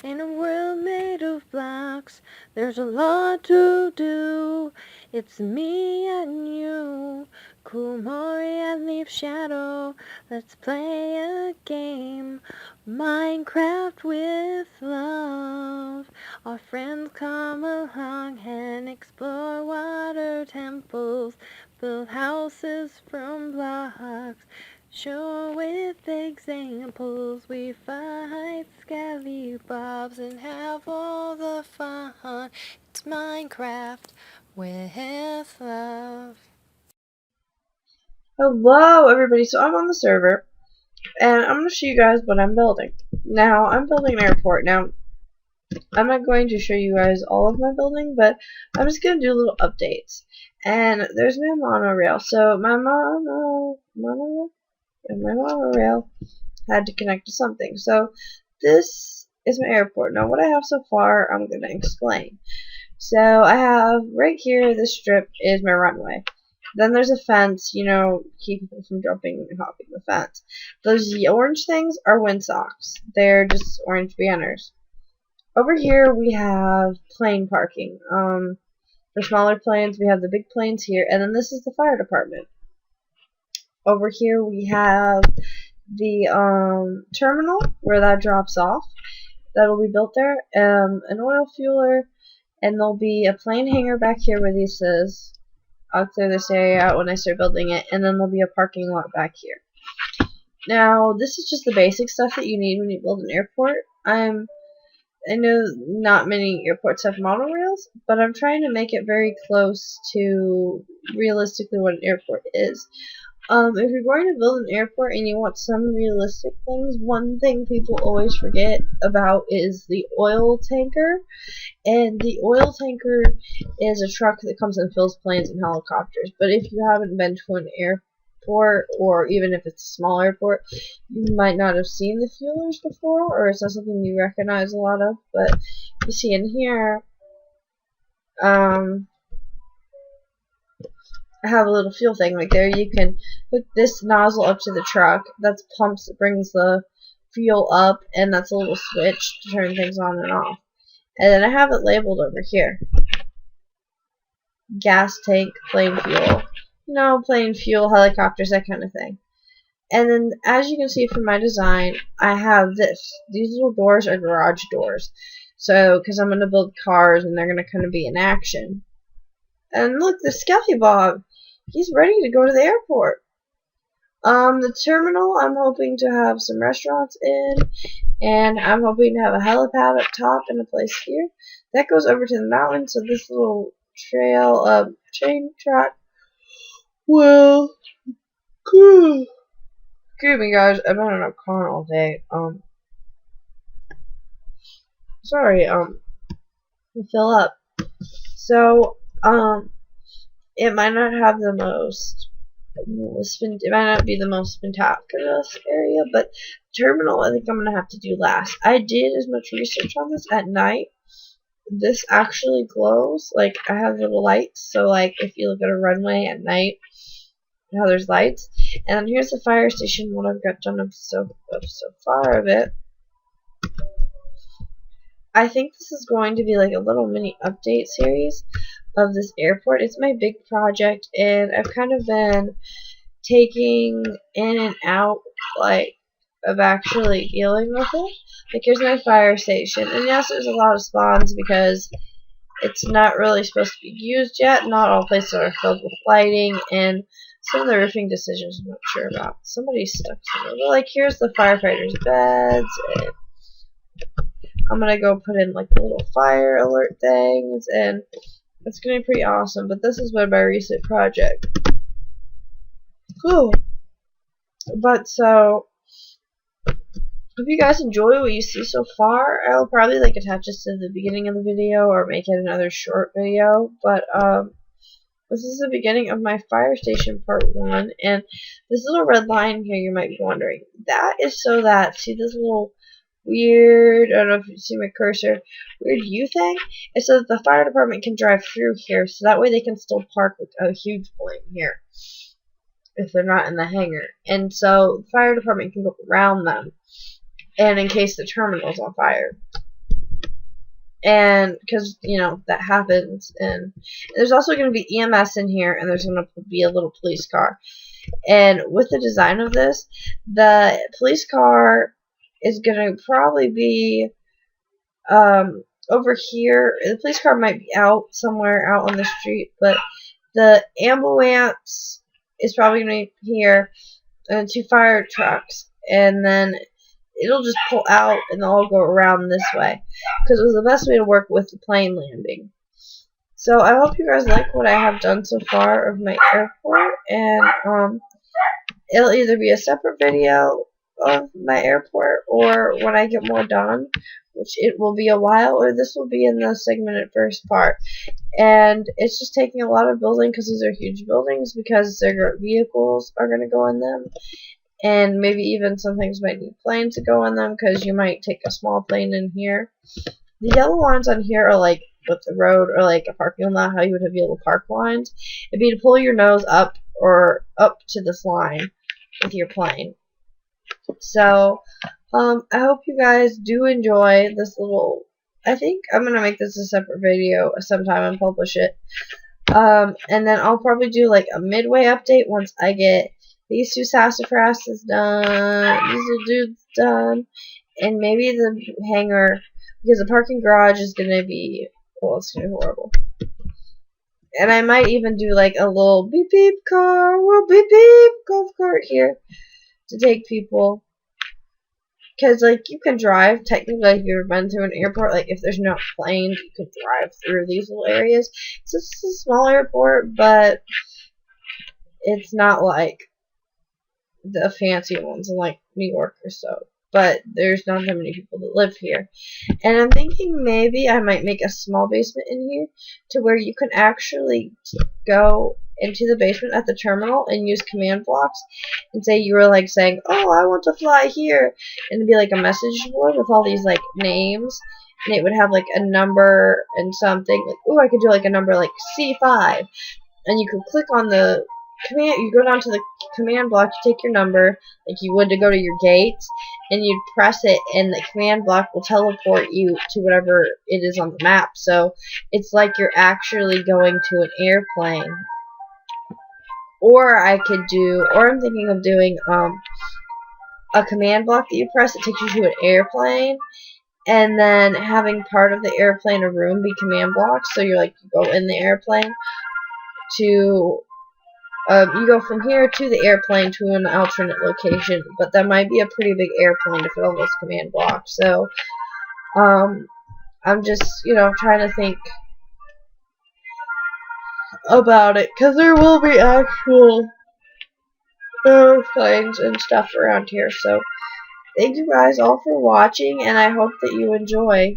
In a world made of blocks, there's a lot to do. It's me and you, Kumori and Leaf Shadow. Let's play a game, Minecraft with love. Our friends come along and explore water temples, build houses from blocks. Sure, with examples, we fight scallywobs and have all the fun. It's Minecraft with love. Hello everybody, so I'm on the server, and I'm going to show you guys what I'm building. Now, I'm building an airport. Now, I'm not going to show you guys all of my building, but I'm just going to do little updates. And there's my monorail. So, my monorail had to connect to something. So, this is my airport. Now, what I have so far, I'm going to explain. So, I have right here, this strip is my runway. Then there's a fence, keep people from jumping and hopping the fence. Those orange things are windsocks. They're just orange banners. Over here we have plane parking. For smaller planes, we have the big planes here, and then this is the fire department. Over here we have the terminal where that drops off. That'll be built there. An oil fueler, and there'll be a plane hangar back here where this is. I'll clear this area out when I start building it, and then there'll be a parking lot back here. Now, this is just the basic stuff that you need when you build an airport. I know not many airports have monorails, but I'm trying to make it very close to realistically what an airport is. If you're going to build an airport and you want some realistic things, one thing people always forget about is the oil tanker. And the oil tanker is a truck that comes and fills planes and helicopters. But if you haven't been to an airport, or even if it's a small airport, you might not have seen the fuelers before, or it's not something you recognize a lot of. But you see in here, I have a little fuel thing right there. You can hook this nozzle up to the truck. That's pumps that brings the fuel up, and that's a little switch to turn things on and off. And then I have it labeled over here. Gas tank, plane fuel. Plane fuel, helicopters, that kind of thing. And then, as you can see from my design, I have this. These little doors are garage doors. So, because I'm going to build cars, and they're going to kind of be in action. And look, the Skellybob. He's ready to go to the airport. The terminal, I'm hoping to have some restaurants in, and I'm hoping to have a helipad up top and a place here. That goes over to the mountain, so this little train track will excuse me guys, I've been in a car all day. Sorry, fill up. So, it might not have the most it might not be the most spectacular area, but terminal I think I'm gonna have to do last. I did as much research on this at night. This actually glows. Like, I have little lights, so like if you look at a runway at night, how there's lights. And then here's the fire station, what I've got done up so far of it. I think this is going to be like a little mini update series of this airport. It's my big project, and I've kind of been taking in and out, like, of actually dealing with it. Like, here's my fire station, and yes, there's a lot of spawns because it's not really supposed to be used yet. Not all places are filled with lighting, and some of the roofing decisions I'm not sure about. Somebody's stuck somewhere. But, like, here's the firefighters' beds, and I'm gonna go put in, like, the little fire alert things, and it's gonna be pretty awesome. But this is my recent project. Cool. But so, if you guys enjoy what you see so far, I'll probably like attach this to the beginning of the video or make it another short video. But this is the beginning of my fire station part 1, and this little red line here, you might be wondering, that is so that, see this little weird, I don't know if you see my cursor, weird U thing? It's so that the fire department can drive through here, so that way they can still park with a huge plane here if they're not in the hangar. And so the fire department can go around them, and in case the terminal's on fire. and because that happens. And there's also going to be EMS in here, and there's going to be a little police car. And with the design of this, the police car is going to probably be over here. The police car might be out somewhere out on the street, but the ambulance is probably going to be here, and 2 fire trucks, and then it'll just pull out and they'll all go around this way, because it was the best way to work with the plane landing. So I hope you guys like what I have done so far of my airport, and it'll either be a separate video of my airport, or when I get more done, which it will be a while, or this will be in the segmented first part. And it's just taking a lot of building, because these are huge buildings, because their vehicles are going to go in them. And maybe even some things might need planes to go in them, because you might take a small plane in here. The yellow lines on here are like with the road, or like a parking lot, how you would have yellow park lines. It'd be to pull your nose up or up to this line with your plane. So, I hope you guys do enjoy this little. I think I'm gonna make this a separate video sometime and publish it. And then I'll probably do like a midway update once I get these 2 sassafrasses done, these dudes done, and maybe the hangar, because the parking garage is gonna be, well, it's gonna be horrible. And I might even do like a little beep beep car, well, beep beep golf cart here to take people. Because, like, you can drive, technically, like, you've been through an airport, like, if there's no planes, you could drive through these little areas. So it's a small airport, but it's not like the fancy ones in, like, New York or so. But there's not that many people that live here. And I'm thinking maybe I might make a small basement in here to where you can actually go into the basement at the terminal and use command blocks, and say you were like saying, oh, I want to fly here, and it'd be like a message board with all these like names, and it would have like a number and something like, oh, I could do like a number like C5, and you could click on the command, you go down to the command block, you take your number like you would to go to your gates, and you'd press it, and the command block will teleport you to whatever it is on the map. So it's like you're actually going to an airplane. Or I could do, or I'm thinking of doing a command block that you press, it takes you to an airplane, and then having part of the airplane or room be command blocks, so you're like, you go in the airplane to, you go from here to the airplane to an alternate location, but that might be a pretty big airplane to fit all those command blocks. So, I'm just, trying to think about it, because there will be actual airplanes and stuff around here. So thank you guys all for watching, and I hope that you enjoy.